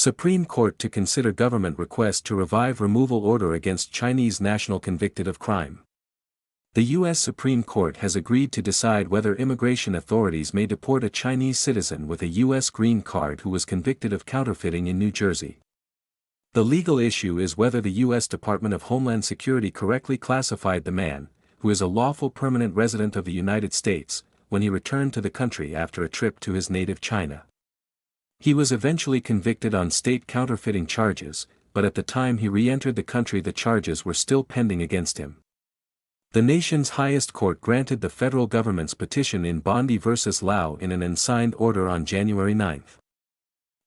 Supreme Court to consider government request to revive removal order against Chinese national convicted of crime. The U.S. Supreme Court has agreed to decide whether immigration authorities may deport a Chinese citizen with a U.S. green card who was convicted of counterfeiting in New Jersey. The legal issue is whether the U.S. Department of Homeland Security correctly classified the man, who is a lawful permanent resident of the United States, when he returned to the country after a trip to his native China. He was eventually convicted on state counterfeiting charges, but at the time he re-entered the country the charges were still pending against him. The nation's highest court granted the federal government's petition in Bondi v. Lau in an unsigned order on January 9.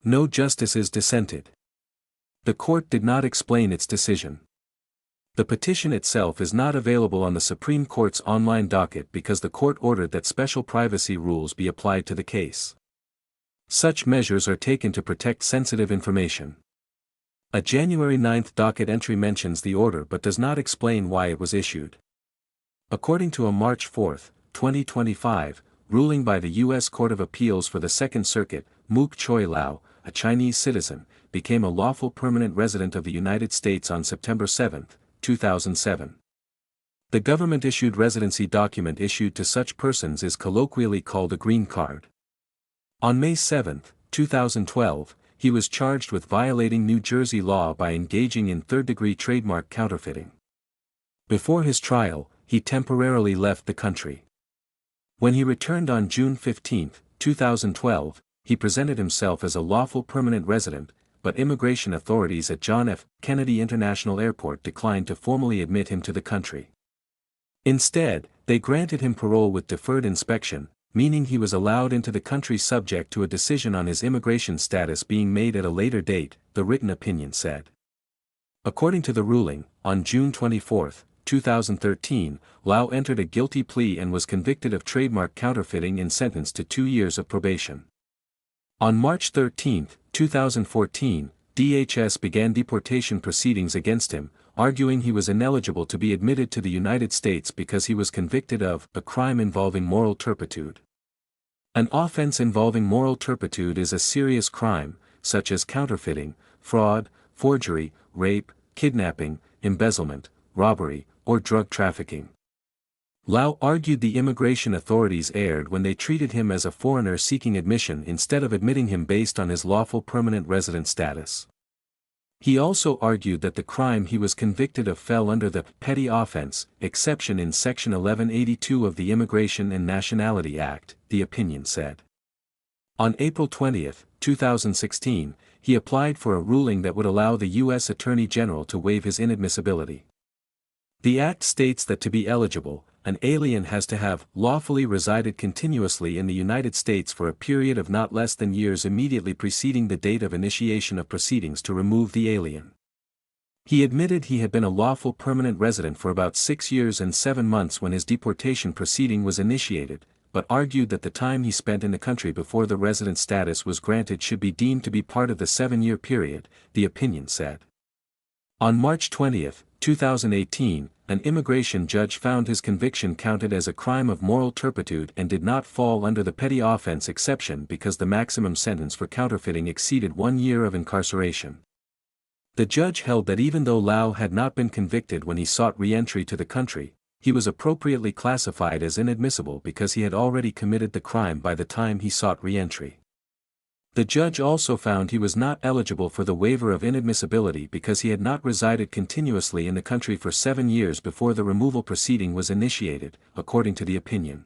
No justices dissented. The court did not explain its decision. The petition itself is not available on the Supreme Court's online docket because the court ordered that special privacy rules be applied to the case. Such measures are taken to protect sensitive information. A January 9 docket entry mentions the order but does not explain why it was issued. According to a March 4, 2025, ruling by the U.S. Court of Appeals for the Second Circuit, Mook Choi Lau, a Chinese citizen, became a lawful permanent resident of the United States on September 7, 2007. The government-issued residency document issued to such persons is colloquially called a green card. On May 7, 2012, he was charged with violating New Jersey law by engaging in third-degree trademark counterfeiting. Before his trial, he temporarily left the country. When he returned on June 15, 2012, he presented himself as a lawful permanent resident, but immigration authorities at John F. Kennedy International Airport declined to formally admit him to the country. Instead, they granted him parole with deferred inspection, meaning he was allowed into the country subject to a decision on his immigration status being made at a later date, the written opinion said. According to the ruling, on June 24, 2013, Lau entered a guilty plea and was convicted of trademark counterfeiting and sentenced to 2 years of probation. On March 13, 2014, DHS began deportation proceedings against him, arguing he was ineligible to be admitted to the United States because he was convicted of a crime involving moral turpitude. An offense involving moral turpitude is a serious crime, such as counterfeiting, fraud, forgery, rape, kidnapping, embezzlement, robbery, or drug trafficking. Lau argued the immigration authorities erred when they treated him as a foreigner seeking admission instead of admitting him based on his lawful permanent resident status. He also argued that the crime he was convicted of fell under the petty offense exception in Section 1182 of the Immigration and Nationality Act, the opinion said. On April 20, 2016, he applied for a ruling that would allow the U.S. Attorney General to waive his inadmissibility. The Act states that to be eligible, an alien has to have lawfully resided continuously in the United States for a period of not less than years immediately preceding the date of initiation of proceedings to remove the alien. He admitted he had been a lawful permanent resident for about 6 years and 7 months when his deportation proceeding was initiated, but argued that the time he spent in the country before the resident status was granted should be deemed to be part of the 7-year period, the opinion said. On March 20, 2018, an immigration judge found his conviction counted as a crime of moral turpitude and did not fall under the petty offense exception because the maximum sentence for counterfeiting exceeded 1 year of incarceration. The judge held that even though Lau had not been convicted when he sought re-entry to the country, he was appropriately classified as inadmissible because he had already committed the crime by the time he sought re-entry. The judge also found he was not eligible for the waiver of inadmissibility because he had not resided continuously in the country for 7 years before the removal proceeding was initiated, according to the opinion.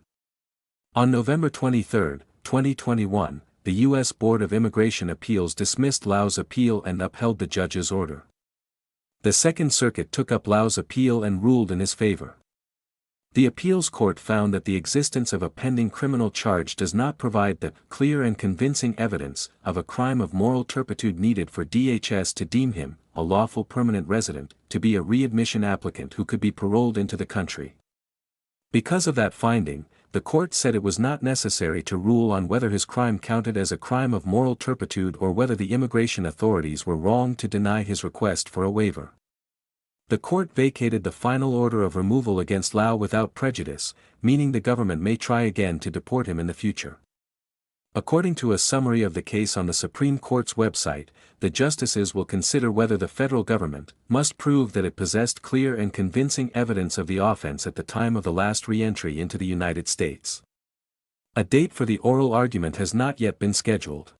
On November 23, 2021, the U.S. Board of Immigration Appeals dismissed Lau's appeal and upheld the judge's order. The Second Circuit took up Lau's appeal and ruled in his favor. The appeals court found that the existence of a pending criminal charge does not provide the clear and convincing evidence of a crime of moral turpitude needed for DHS to deem him, a lawful permanent resident, to be a readmission applicant who could be paroled into the country. Because of that finding, the court said it was not necessary to rule on whether his crime counted as a crime of moral turpitude or whether the immigration authorities were wrong to deny his request for a waiver. The court vacated the final order of removal against Lau without prejudice, meaning the government may try again to deport him in the future. According to a summary of the case on the Supreme Court's website, the justices will consider whether the federal government must prove that it possessed clear and convincing evidence of the offense at the time of the last re-entry into the United States. A date for the oral argument has not yet been scheduled.